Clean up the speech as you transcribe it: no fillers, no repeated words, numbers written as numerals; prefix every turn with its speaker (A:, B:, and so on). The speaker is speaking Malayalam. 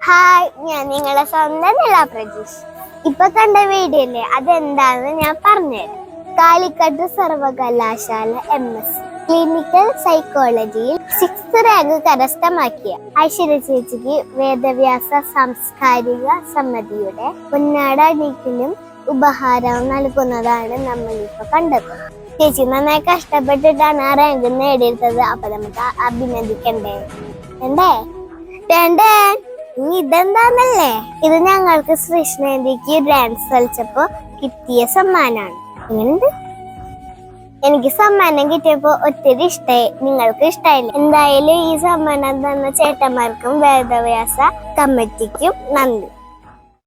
A: ഹായ്, ഞാൻ നിങ്ങളെ സ്വന്തം പ്രജീഷ്. ഇപ്പൊ കണ്ട വീഡിയോ അല്ലേ, അതെന്താണെന്ന് ഞാൻ പറഞ്ഞുതരാം. കാലിക്കട്ട് സർവകലാശാല MS ക്ലിനിക്കൽ സൈക്കോളജിയിൽ 6th റാങ്ക് കരസ്ഥമാക്കിയ ഐശ്വര്യ ചേച്ചിക്ക് വേദവ്യാസ സാംസ്കാരിക സമിതിയുടെ പൊന്നാട അണിയിക്കലും ഉപഹാരവും നൽകുന്നതാണ് നമ്മളിപ്പോ കണ്ടത്. ചേച്ചി നന്നായി കഷ്ടപ്പെട്ടിട്ടാണ് ആ റാങ്ക് നേടിയെടുത്തത്. അപ്പൊ നമുക്ക് അഭിനന്ദിക്കണ്ടേ? വേണ്ടേ? ഇതെന്താന്നല്ലേ, ഇത് ഞങ്ങൾക്ക് കൃഷ്ണേന്ത്യക്ക് ഡാൻസ് കളിച്ചപ്പോ കിട്ടിയ സമ്മാനാണ്. എങ്ങനെയുണ്ട്? എനിക്ക് സമ്മാനം കിട്ടിയപ്പോ ഒത്തിരി ഇഷ്ടായി. നിങ്ങൾക്ക് ഇഷ്ടായില്ലേ? എന്തായാലും ഈ സമ്മാനം തന്ന ചേട്ടന്മാർക്കും വേദവ്യാസ കമ്മിറ്റിക്കും നന്ദി.